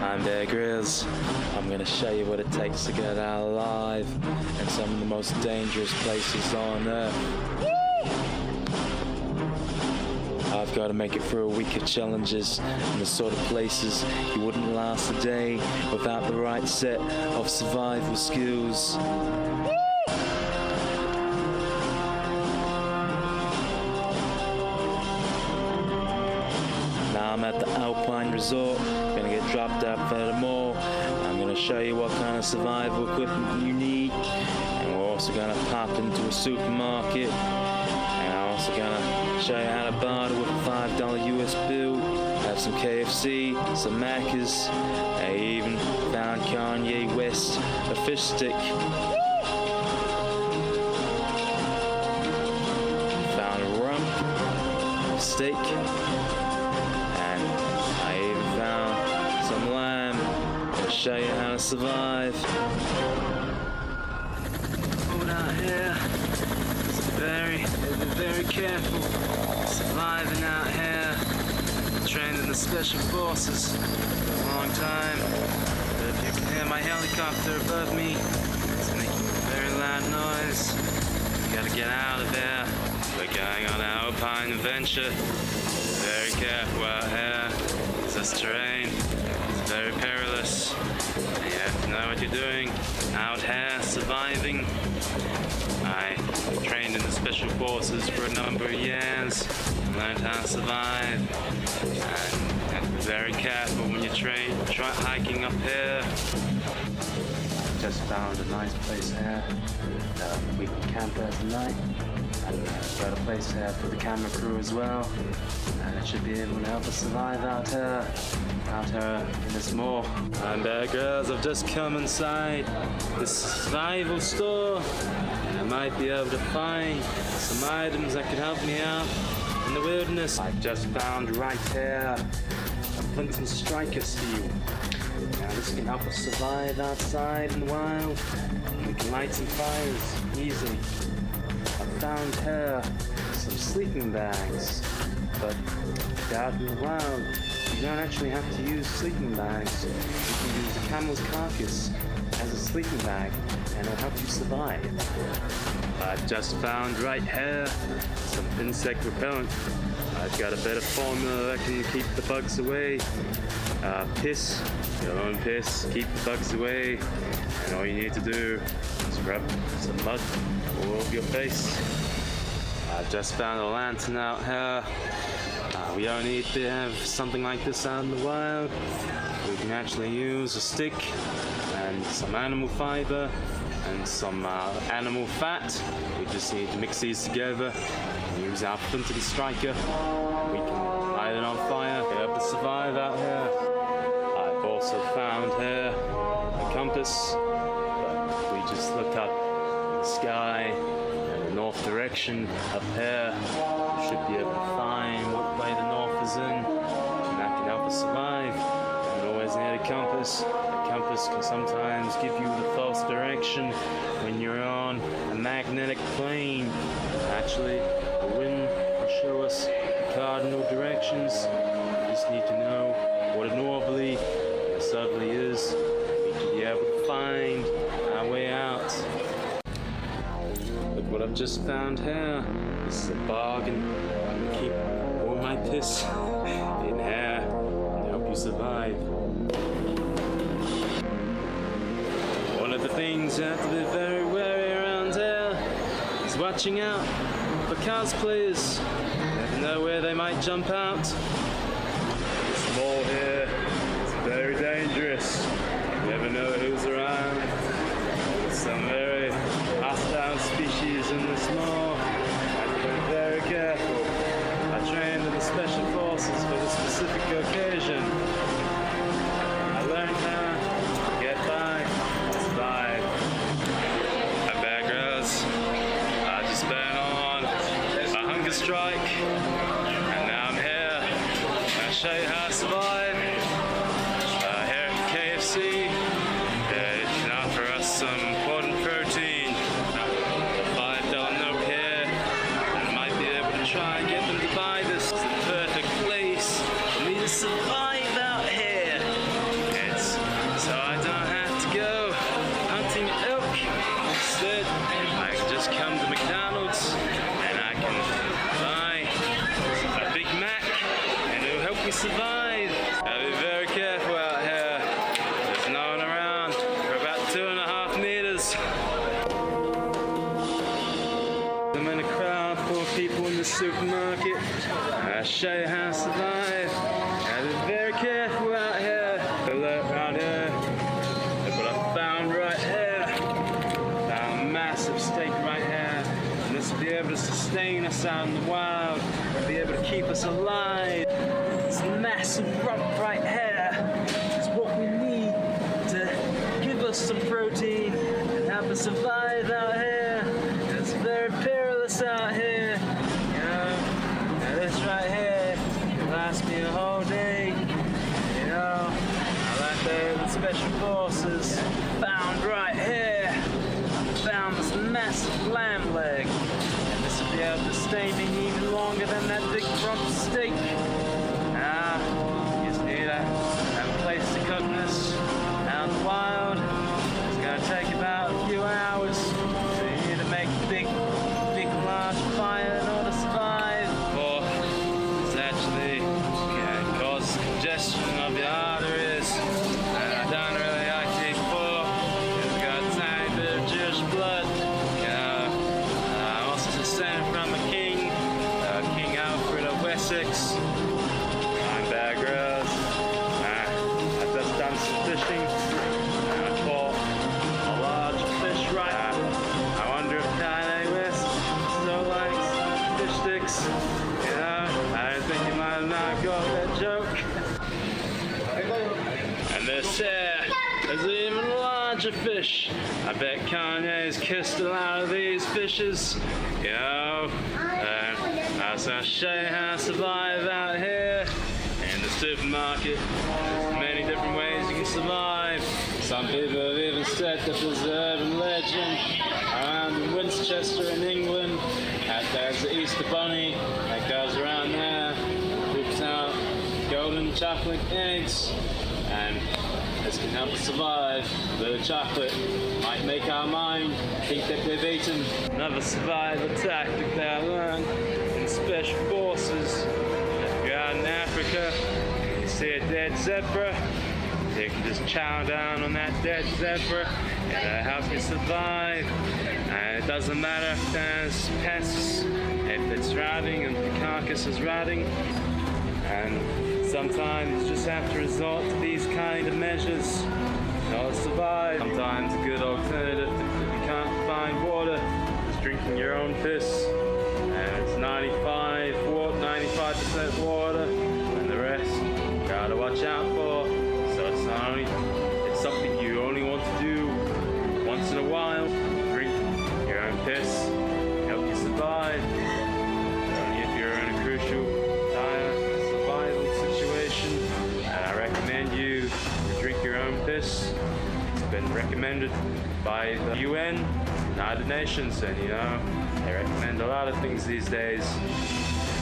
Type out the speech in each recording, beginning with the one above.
I'm Bear Grylls. I'm going to show you what it takes to get out alive in some of the most dangerous places on earth. I've got to make it through a week of challenges in the sort of places you wouldn't last a day without the right set of survival skills. Now I'm at the Alpine resort, gonna get dropped out for the mall. I'm gonna show you what kind of survival equipment you need, and we're also gonna pop into a supermarket, and I'm also gonna show you how to barter with a $5 US bill. Have some KFC, some Maccas. I even found Kanye West a fish stick. Found a rump steak. I even found some lamb to show you how to survive. Hold out here. Be very careful. Surviving out here. Trained in the special forces for a long time. But if you can hear my helicopter above me, it's making a very loud noise. You gotta get out of there. We're going on an Alpine adventure. Very careful out here. This terrain is very perilous. You have to know what you're doing out here, surviving. I trained in the special forces for a number of years and learned how to survive. And you have to be very careful when you try hiking up here. Just found a nice place here. We can camp there tonight. And got a place here for the camera crew as well. And it should be able to help us survive out here in this mall. I'm Bear Grylls. I've just come inside this survival store. And I might be able to find some items that could help me out in the wilderness. I've just found right here a Flint and striker steel. Now this can help us survive outside in the wild. We can light some fires easily. I found here some sleeping bags, but out in the wild, you don't actually have to use sleeping bags. You can use the camel's carcass as a sleeping bag, and it'll help you survive. I've just found right here some insect repellent. I've got a better formula that can keep the bugs away. Piss, your own piss, keep the bugs away, and all you need to do is rub some mud all over your face. I've just found a lantern out here. We don't need to have something like this out in the wild. We can actually use a stick and some animal fiber and some animal fat. We just need to mix these together and use our Flint and striker. We can light it on fire, be able to survive out here. I've also found here a compass, but we just look up in the sky in the north direction up here. We should be able to find what way the north is in, and that can help us survive. And always need a compass. A compass can sometimes give you the false direction when you're on a magnetic plane. Actually, the wind will show us the cardinal directions. We just need to know what a northerly and a southerly is. We can be able to find our way out. Look what I've just found here. This is a bargain. I can keep all my piss in here and help you survive. One of the things you have to be very wary around here is watching out for cosplayers. You never know where they might jump out. This mall here is very dangerous. You never know who's around. There's some very hostile species in this mall. Very careful. I trained in the special forces for this specific occasion. I learned how to get by and survive. I'm Bear Grylls. I just been on a hunger strike, and now I'm here. I'll show you how to survive. us out in the wild and be able to keep us alive. This massive rump right here is what we need to give us some protein and help us survive out here. It's very perilous out here. You know, now this right here can last me a whole day. You know, I like the special forces found right here. Found this massive lamb leg. And this will be able to stay me even longer than that big rump steak. You just need to have a place to cook this out in the wild. It's going to take about a few hours. So you need to make a big large fire in order to survive. Or it's actually can cause congestion of your arteries. And I don't really like to eat pork. It's got a tiny bit of Jewish blood. I'm also descended from a king, King Alfred of Wessex. I'm Bear Grylls. I've just done some fishing. I caught a large fish right. I wonder if Kanye West still likes Fishsticks. You know, I don't think he might have not got that joke. And this here is an even larger fish. I bet Kanye's kissed a lot of these fishes. You know, I was gonna show you how to survive out here in the supermarket. There's many different ways you can survive. Some people have even said that there's an urban legend around in Winchester in England that there's the Easter bunny that goes around there, poops out golden chocolate eggs, and this can help us survive. A bit of chocolate might make our mind think that they've eaten. Another survival tactic that I learned in special forces. If you're out in Africa, you see a dead zebra, you can just chow down on that dead zebra and it'll help you survive. And it doesn't matter if there's pests, if it's rotting and the carcass is rotting. And sometimes you just have to resort to these kind of measures in order to survive. Sometimes a good alternative if you can't find water is drinking your own piss. And it's 95% water, and the rest you gotta watch out for. So it's something you only want to do once in a while. Drink your own piss, help you survive. Only if you're in a crucial survival situation. And I recommend you to drink your own piss. It's been recommended by the UN, United Nations, and you know, they recommend a lot of things these days.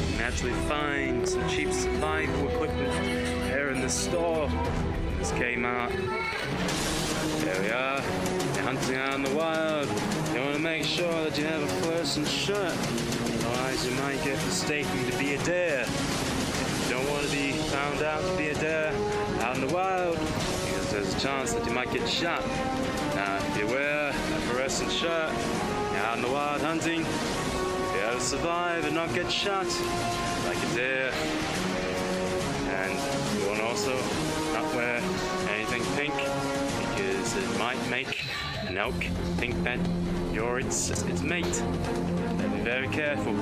You can actually find some cheap survival equipment here in the store, in this Kmart. There we are, you're hunting out in the wild. You want to make sure that you have a fluorescent shirt, otherwise you might get mistaken to be a deer. You don't want to be found out to be a deer out in the wild, because there's a chance that you might get shot. Now, if you wear a fluorescent shirt, you're out in the wild hunting, you'll be able to survive and not get shot like a deer. And you want to also not wear anything pink, because it might make an elk think that you're its mate. So be very careful.